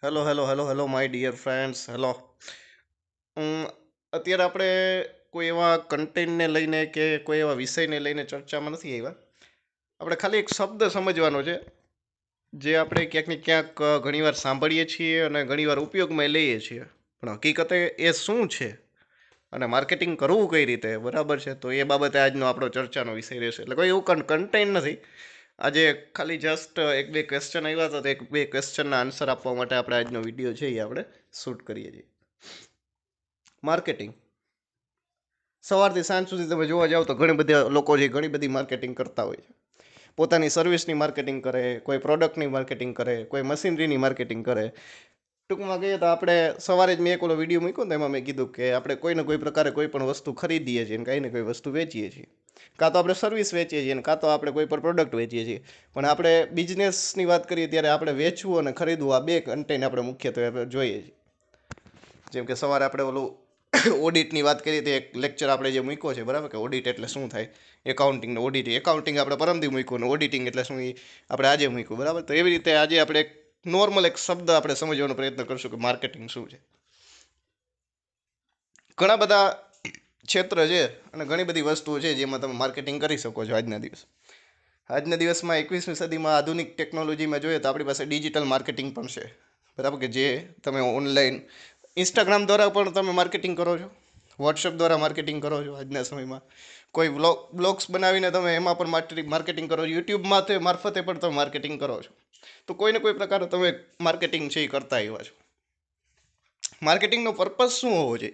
Hello hello hello hello my dear friends hello. અત્યારે આપણે કોઈ એવા કન્ટેન્ટને લઈને કે કોઈ એવા વિષયને લઈને ચર્ચામાં નથી આવ્યા. આપણે ખાલી એક શબ્દ સમજવાનો છે જે આપણે ક્યાંક ને ક્યાંક ઘણીવાર સાંભળીએ છીએ અને ઘણીવાર ઉપયોગમાં લઈએ છીએ, પણ હકીકતે એ શું છે અને માર્કેટિંગ કરવું કઈ રીતે, બરાબર છે? તો એ બાબતે આજનો આપણો ચર્ચાનો વિષય રહેશે. એટલે કોઈ એવું કન્ટેન્ટ નથી. આજે ખાલી જસ્ટ એક બે ક્વેશ્ચન આવ્યા હતા, તો એક બે ક્વેશ્ચનના આન્સર આપવા માટે આપણે આજનો વિડીયો છે એ આપણે શૂટ કરીએ છીએ. માર્કેટિંગ સવારથી સાંજ સુધી તમે જોવા જાઓ તો ઘણી બધા લોકો જે ઘણી બધી માર્કેટિંગ કરતા હોય છે. પોતાની સર્વિસની માર્કેટિંગ કરે, કોઈ પ્રોડક્ટની માર્કેટિંગ કરે, કોઈ મશીનરીની માર્કેટિંગ કરે. ટૂંકમાં કહીએ તો આપણે સવારે જ મેં એક ઓલો વિડીયો મૂક્યો ને, એમાં મેં કીધું કે આપણે કોઈને કોઈ પ્રકારે કોઈ પણ વસ્તુ ખરીદીએ છીએ અને કંઈ ને કોઈ વસ્તુ વેચીએ છીએ. કાં તો આપણે સર્વિસ વેચીએ છીએ અને કાં તો આપણે કોઈ પણ પ્રોડક્ટ વેચીએ છીએ. પણ આપણે બિઝનેસની વાત કરીએ ત્યારે આપણે વેચવું અને ખરીદવું આ બે કન્ટેન્ટ આપણે મુખ્યત્વે જોઈએ છીએ. જેમ કે સવારે આપણે ઓલું ઓડિટની વાત કરીએ તો એક લેક્ચર આપણે જે મૂક્યો છે, બરાબર, કે ઓડિટ એટલે શું થાય, એકાઉન્ટિંગ ને ઓડિટ. એકાઉન્ટિંગ આપણે પરમદી મૂક્યું અને ઓડિટિંગ એટલે શું એ આપણે આજે મૂક્યું, બરાબર. તો એવી રીતે આજે આપણે એક નોર્મલ એક શબ્દ આપણે સમજવાનો પ્રયત્ન કરશું કે માર્કેટિંગ શું છે. ઘણા બધા ક્ષેત્ર છે અને ઘણી બધી વસ્તુઓ છે જેમાં તમે માર્કેટિંગ કરી શકો છો આજના દિવસમાં 21મી સદીમાં આધુનિક ટેકનોલોજીમાં જોઈએ તો આપણી પાસે ડિજિટલ માર્કેટિંગ પણ છે, બરાબર, કે જે તમે ઓનલાઈન ઇન્સ્ટાગ્રામ દ્વારા પણ તમે માર્કેટિંગ કરો છો, વોટ્સએપ દ્વારા માર્કેટિંગ કરો છો. આજના સમયમાં કોઈ બ્લોગ્સ બનાવીને તમે એમાં પણ માર્કેટિંગ કરો છો, યુટ્યુબમાં તે મારફતે પણ તમે માર્કેટિંગ કરો છો. તો કોઈને કોઈ પ્રકારે તમે માર્કેટિંગ છે એ કરતા આવ્યા છો. માર્કેટિંગનો પર્પઝ શું હોવો જોઈએ?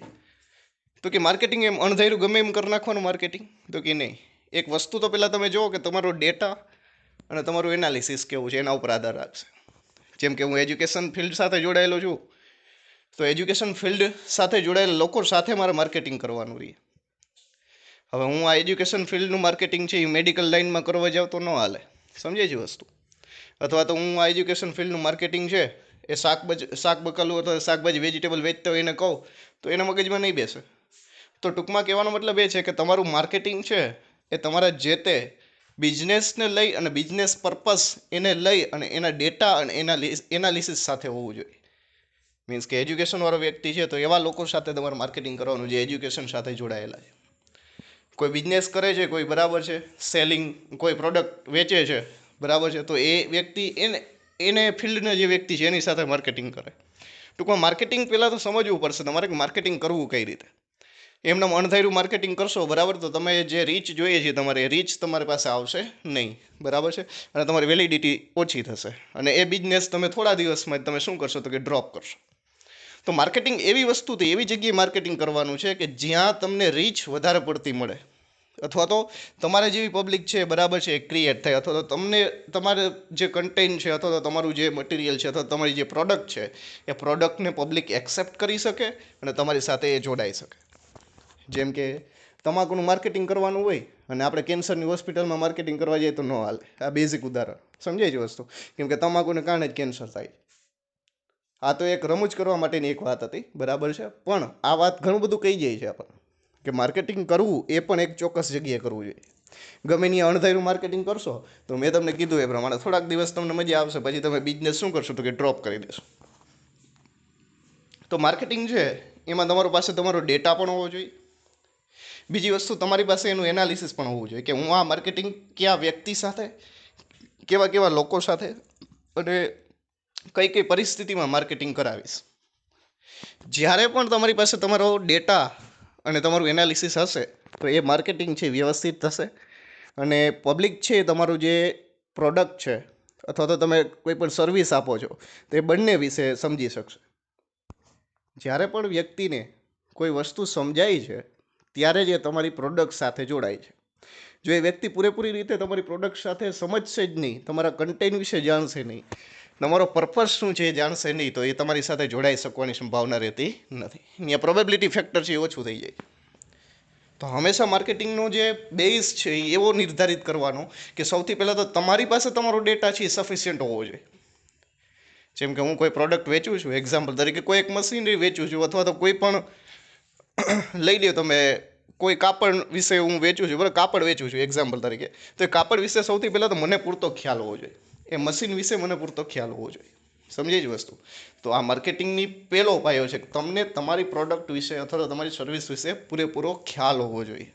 તો કે માર્કેટિંગ એમ અણધાર્યું ગમે એમ કરી નાખવાનું માર્કેટિંગ? તો કે નહીં. એક વસ્તુ તો પહેલાં તમે જુઓ કે તમારો ડેટા અને તમારું એનાલિસિસ કેવું છે, એના ઉપર આધાર રાખશે. જેમ કે હું એજ્યુકેશન ફિલ્ડ સાથે જોડાયેલો છું, તો એજ્યુકેશન ફિલ્ડ સાથે જોડાયેલા લોકો સાથે મારે માર્કેટિંગ કરવાનું રહે. હવે હું આ એજ્યુકેશન ફિલ્ડનું માર્કેટિંગ છે એ મેડિકલ લાઇનમાં કરવા જાઉં તો ન હાલે, સમજે છે વસ્તુ. અથવા તો હું આ એજ્યુકેશન ફિલ્ડનું માર્કેટિંગ છે એ શાક બકાલું અથવા શાકભાજી વેજીટેબલ વેચતા હોય એને કહું તો એના મગજમાં નહીં બેસે. તો ટૂંકમાં કહેવાનો મતલબ એ છે કે તમારું માર્કેટિંગ છે એ તમારા જે તે બિઝનેસને લઈ અને બિઝનેસ પર્પસ એને લઈ અને એના ડેટા અને એનાલિસિસ સાથે હોવું જોઈએ. મીન્સ કે એજ્યુકેશનવાળો વ્યક્તિ છે તો એવા લોકો સાથે તમારે માર્કેટિંગ કરવાનું જે એજ્યુકેશન સાથે જોડાયેલા છે. કોઈ બિઝનેસ કરે છે કોઈ, બરાબર છે, સેલિંગ, કોઈ પ્રોડક્ટ વેચે છે, બરાબર છે, તો એ વ્યક્તિ એને ફિલ્ડના જે વ્યક્તિ છે એની સાથે માર્કેટિંગ કરે. ટૂંકમાં માર્કેટિંગ પહેલાં તો સમજવું પડશે તમારે કે માર્કેટિંગ કરવું કઈ રીતે. એમના અણધાર્યું માર્કેટિંગ કરશો, બરાબર, તો તમે જે રીચ જોઈએ છે તમારે એ રીચ તમારી પાસે આવશે નહીં, બરાબર છે, અને તમારી વેલિડિટી ઓછી થશે અને એ બિઝનેસ તમે થોડા દિવસમાં જ તમે શું કરશો તો કે ડ્રોપ કરશો. તો માર્કેટિંગ એવી વસ્તુથી એવી જગ્યાએ માર્કેટિંગ કરવાનું છે કે જ્યાં તમને રીચ વધારે પડતી મળે, અથવા તો તમારે જેવી પબ્લિક છે, બરાબર છે, એ ક્રિએટ થાય, અથવા તો તમને તમારે જે કન્ટેન્ટ છે અથવા તો તમારું જે મટીરિયલ છે અથવા તમારી જે પ્રોડક્ટ છે એ પ્રોડક્ટને પબ્લિક એક્સેપ્ટ કરી શકે અને તમારી સાથે એ જોડાઈ શકે. જેમ કે તમાકુનું માર્કેટિંગ કરવાનું હોય અને આપણે કેન્સરની હોસ્પિટલમાં માર્કેટિંગ કરવા જઈએ તો ન હાલે. આ બેઝિક ઉદાહરણ સમજાય છે વસ્તુ, કેમ કે તમાકુને કારણે જ કેન્સર થાય. આ તો એક રમૂજ કરવા માટેની એક વાત હતી, બરાબર છે, પણ આ વાત ઘણું બધું કહી જાય છે આપણને કે માર્કેટિંગ કરવું એ પણ એક ચોક્કસ જગ્યાએ કરવું જોઈએ. ગમે ત્યાં અણધાર્યું માર્કેટિંગ કરશો તો મેં તમને કીધું એ પ્રમાણે થોડાક દિવસ તમને મજા આવશે, પછી તમે બિઝનેસ શું કરશો તો કે ડ્રોપ કરી દેશો. તો માર્કેટિંગ છે એમાં તમારી પાસે તમારો ડેટા પણ હોવો જોઈએ. બીજી વસ્તુ, તમારી પાસે એનું એનાલિસિસ પણ હોવું જોઈએ કે હું આ માર્કેટિંગ કયા વ્યક્તિ સાથે, કેવા કેવા લોકો સાથે અને કઈ કઈ પરિસ્થિતિમાં માર્કેટિંગ કરાવીશ. જ્યારે પણ તમારી પાસે તમારો ડેટા અને તમારું એનાલિસિસ હશે તો એ માર્કેટિંગ છે વ્યવસ્થિત થશે અને પબ્લિક છે તમારું જે પ્રોડક્ટ છે અથવા તો તમે કોઈ પણ સર્વિસ આપો છો તો એ બંને વિશે સમજી શકશે. જ્યારે પણ વ્યક્તિને કોઈ વસ્તુ સમજાય છે ત્યારે જ એ તમારી પ્રોડક્ટ સાથે જોડાય છે. જો એ વ્યક્તિ પૂરેપૂરી રીતે તમારી પ્રોડક્ટ સાથે સમજશે જ નહીં, તમારા કન્ટેન્ટ વિશે જાણશે નહીં, તમારો પર્પઝ શું છે એ જાણશે નહીં, તો એ તમારી સાથે જોડાઈ શકવાની સંભાવના રહેતી નથી. અહીંયા પ્રોબેબિલિટી ફેક્ટર છે એ ઓછું થઈ જાય. તો હંમેશા માર્કેટિંગનો જે બેઝ છે એ એવો નિર્ધારિત કરવાનો કે સૌથી પહેલાં તો તમારી પાસે તમારો ડેટા છે એ સફિશિયન્ટ હોવો જોઈએ. જેમ કે હું કોઈ પ્રોડક્ટ વેચું છું, એક્ઝામ્પલ તરીકે કોઈ એક મશીનરી વેચું છું, અથવા તો કોઈ પણ લઈ લ્યો તમે, કોઈ કાપડ વિશે હું વેચું છું, બરાબર, કાપડ વેચું છું એક્ઝામ્પલ તરીકે, તો એ કાપડ વિશે સૌથી પહેલાં તો મને પૂરતો ખ્યાલ હોવો જોઈએ, એ મશીન વિશે મને પૂરતો ખ્યાલ હોવો જોઈએ. સમજી જ વસ્તુ. તો આ માર્કેટિંગની પહેલો પાયો છે કે તમને તમારી પ્રોડક્ટ વિશે અથવા તો તમારી સર્વિસ વિશે પૂરેપૂરો ખ્યાલ હોવો જોઈએ.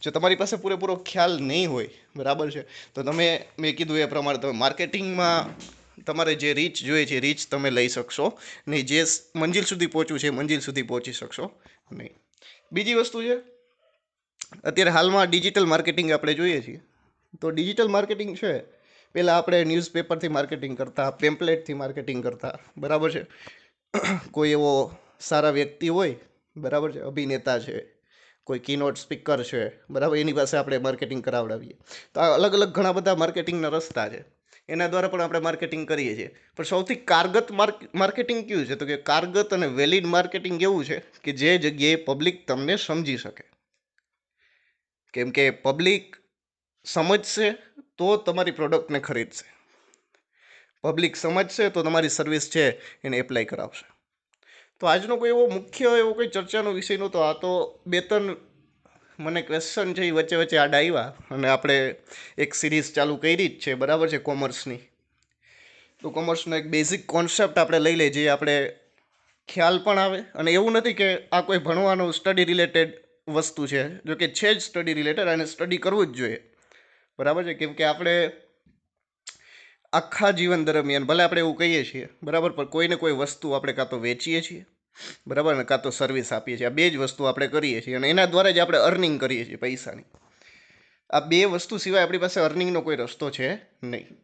જો તમારી પાસે પૂરેપૂરો ખ્યાલ નહીં હોય, બરાબર છે, તો મેં કીધું એ પ્રમાણે તમે માર્કેટિંગમાં તમારે જે રીચ જોઈએ છે એ રીચ તમે લઈ શકશો નહીં. જે મંજિલ સુધી પહોંચવું છે એ મંજિલ સુધી પહોંચી શકશો નહીં. બીજી વસ્તુ છે, અત્યારે હાલમાં ડિજિટલ માર્કેટિંગ આપણે જોઈએ છીએ. તો ડિજિટલ માર્કેટિંગ છે, પહેલાં આપણે ન્યૂઝપેપરથી માર્કેટિંગ કરતા, પેમ્પલેટથી માર્કેટિંગ કરતા, બરાબર છે. કોઈ એવો સારા વ્યક્તિ હોય, બરાબર છે, અભિનેતા છે, કોઈ કીનોટ સ્પીકર છે, બરાબર, એની પાસે આપણે માર્કેટિંગ કરાવડાવીએ. તો આ અલગ અલગ ઘણા બધા માર્કેટિંગના રસ્તા છે, એના દ્વારા પણ આપણે માર્કેટિંગ કરીએ છીએ. પણ સૌથી કારગત માર્કેટિંગ કયું છે? તો કે કારગત અને વેલિડ માર્કેટિંગ એવું છે કે જે જગ્યાએ પબ્લિક તમને સમજી શકે. કેમ કે પબ્લિક સમજશે તો તમારી પ્રોડક્ટને ખરીદશે. પબ્લિક સમજશે તો તમારી સર્વિસ છે એને એપ્લાય કરાવશે. તો આજનો કોઈ એવો કોઈ ચર્ચાનો વિષય નહોતો. આ તો 2-3 મને ક્વેશ્ચન છે એ વચ્ચે વચ્ચે આડા આવ્યા અને આપણે એક સિરીઝ ચાલુ કરી જ છે, બરાબર છે, કોમર્સની. તો કોમર્સનો એક બેઝિક કોન્સેપ્ટ આપણે લઈ લઈએ, જે આપણે ખ્યાલ પણ આવે. અને એવું નથી કે આ કોઈ ભણવાનું સ્ટડી રિલેટેડ વસ્તુ છે, જો કે છે જ સ્ટડી રિલેટેડ અને સ્ટડી કરવું જ જોઈએ, બરાબર છે. કેમ કે આપણે આખા જીવન દરમિયાન ભલે આપણે એવું કહીએ છીએ, બરાબર, પણ કોઈને કોઈ વસ્તુ આપણે કાં તો વેચીએ છીએ, બરાબર, ને કાં તો સર્વિસ આપીએ છીએ. આ બે જ વસ્તુ આપણે કરીએ છીએ અને એના દ્વારા જ આપણે અર્નિંગ કરીએ છીએ પૈસાની. આ બે વસ્તુ સિવાય આપણી પાસે અર્નિંગનો કોઈ રસ્તો છે નહીં,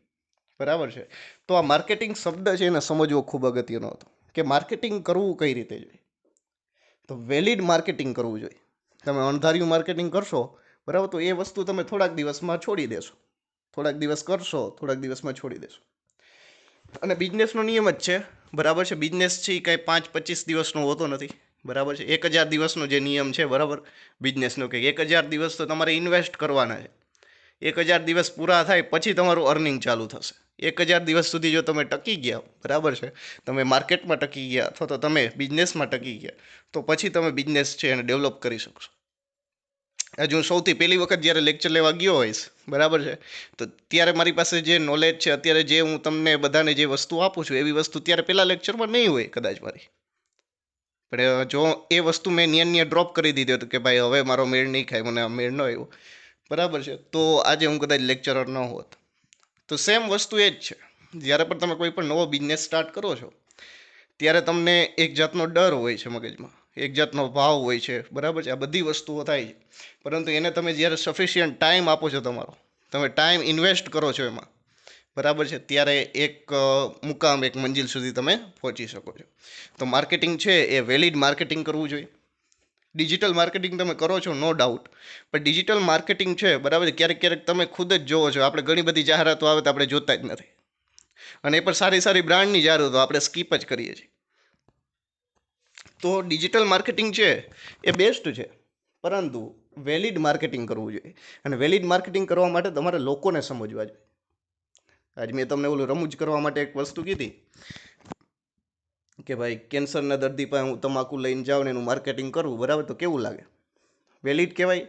બરાબર છે. તો આ માર્કેટિંગ શબ્દ છે એને સમજવો ખૂબ અગત્યનો હતો કે માર્કેટિંગ કરવું કઈ રીતે જોઈએ. તો વેલિડ માર્કેટિંગ કરવું જોઈએ. તમે અણધાર્યું માર્કેટિંગ કરશો, બરાબર, તો એ વસ્તુ તમે થોડાક દિવસમાં છોડી દેશો. થોડાક દિવસ કરશો, થોડાક દિવસમાં છોડી દેશો. અને બિઝનેસનો નિયમ જ છે, બરાબર છે. બિઝનેસ છે એ કાંઈ 5-25 દિવસનો હોતો નથી, બરાબર છે. 1000 દિવસનો જે નિયમ છે, બરાબર, બિઝનેસનો, કે 1000 દિવસ તો તમારે ઇન્વેસ્ટ કરવાના છે. 1000 દિવસ પૂરા થાય પછી તમારું અર્નિંગ ચાલુ થશે. 1000 દિવસ સુધી જો તમે ટકી ગયા, બરાબર છે, તમે માર્કેટમાં ટકી ગયા અથવા તો તમે બિઝનેસમાં ટકી ગયા, તો પછી તમે બિઝનેસ છે એને ડેવલપ કરી શકશો. હજુ હું સૌથી પહેલી વખત જ્યારે લેક્ચર લેવા ગયો હોઈશ, બરાબર છે, તો ત્યારે મારી પાસે જે નોલેજ છે, અત્યારે જે હું તમને બધાને જે વસ્તુ આપું છું એવી વસ્તુ ત્યારે પહેલાં લેક્ચરમાં નહીં હોય કદાચ મારી. પણ જો એ વસ્તુ મેં ન્યા ડ્રોપ કરી દીધી હતું કે ભાઈ હવે મારો મેળ નહીં ખાય, મને આ મેળ ન આવ્યો, બરાબર છે, તો આજે હું કદાચ લેક્ચરર ન હોત. તો સેમ વસ્તુ એ જ છે. જ્યારે પણ તમે કોઈ પણ નવો બિઝનેસ સ્ટાર્ટ કરો છો ત્યારે તમને એક જાતનો ડર હોય છે મગજમાં, એક જાતનો ભાવ હોય છે, બરાબર છે. આ બધી વસ્તુઓ થાય છે, પરંતુ એને તમે જ્યારે સફિશિયન્ટ ટાઈમ આપો છો, તમે ટાઈમ ઇન્વેસ્ટ કરો છો એમાં, બરાબર છે, ત્યારે એક મુકામ, એક મંજિલ સુધી તમે પહોંચી શકો છો. તો માર્કેટિંગ છે એ વેલિડ માર્કેટિંગ કરવું જોઈએ. ડિજિટલ માર્કેટિંગ તમે કરો છો, નો ડાઉટ, પણ ડિજિટલ માર્કેટિંગ છે, બરાબર, ક્યારેક ક્યારેક તમે ખુદ જ જોવો છો. આપણે ઘણી બધી જાહેરાતો આવે તો આપણે જોતા જ નથી, અને એ પણ સારી સારી બ્રાન્ડની જાહેરાતો આપણે સ્કીપ જ કરીએ છીએ. તો ડિજિટલ માર્કેટિંગ છે એ બેસ્ટ છે, પરંતુ વેલિડ માર્કેટિંગ કરવું જોઈએ. અને વેલિડ માર્કેટિંગ કરવા માટે તમારે લોકોને સમજવા જોઈએ. આજ મેં તમને ઓલું રમૂજ કરવા માટે એક વસ્તુ કીધી કે ભાઈ કેન્સરના દર્દી પાસે હું તમાકુ લઈને જાઉં ને એનું માર્કેટિંગ કરવું, બરાબર, તો કેવું લાગે? વેલિડ કહેવાય?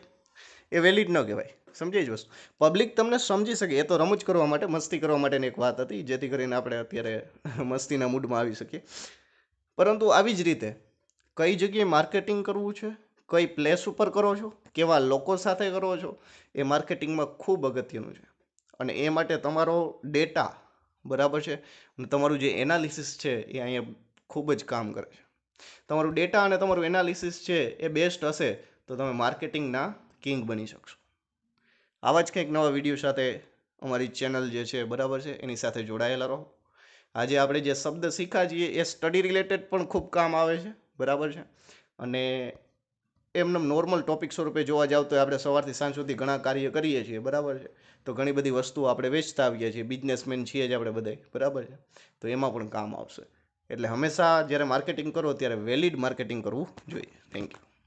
એ વેલિડ ન કહેવાય. સમજાય જ વસ્તુ. પબ્લિક તમને સમજી શકે. એ તો રમૂજ કરવા માટે, મસ્તી કરવા માટેની એક વાત હતી, જેથી કરીને આપણે અત્યારે મસ્તીના મૂડમાં આવી શકીએ. પરંતુ આવી જ રીતે કઈ જગ્યાએ માર્કેટિંગ કરવું છે, કઈ પ્લેસ ઉપર કરો છો, કેવા લોકો સાથે કરો છો, એ માર્કેટિંગમાં ખૂબ અગત્યનું છે. અને એ માટે તમારો ડેટા, બરાબર છે, અને તમારું જે એનાલિસિસ છે એ અહીંયા ખૂબ જ કામ કરે છે. તમારું ડેટા અને તમારું એનાલિસિસ છે એ બેસ્ટ હશે તો તમે માર્કેટિંગના કિંગ બની શકશો. આવા જ કંઈક નવા વિડીયો સાથે અમારી ચેનલ જે છે, બરાબર છે, એની સાથે જોડાયેલા રહો. આજે આપણે જે શબ્દ શીખ્યા છીએ એ સ્ટડી રિલેટેડ પણ ખૂબ કામ આવે છે, બરાબર છે. અને એમને નોર્મલ ટોપિક સ્વરૂપે જોવા જાવ તો આપણે સવારથી સાંજ સુધી ઘણા કાર્ય કરીએ છીએ, બરાબર છે. તો ઘણી બધી વસ્તુઓ આપણે વેચતા આવીએ છીએ, બિઝનેસમેન છીએ જ આપણે બધાય, બરાબર છે. તો એમાં પણ કામ આવશે. એટલે હંમેશા જ્યારે માર્કેટિંગ કરો ત્યારે વેલિડ માર્કેટિંગ કરવું જોઈએ. Thank you.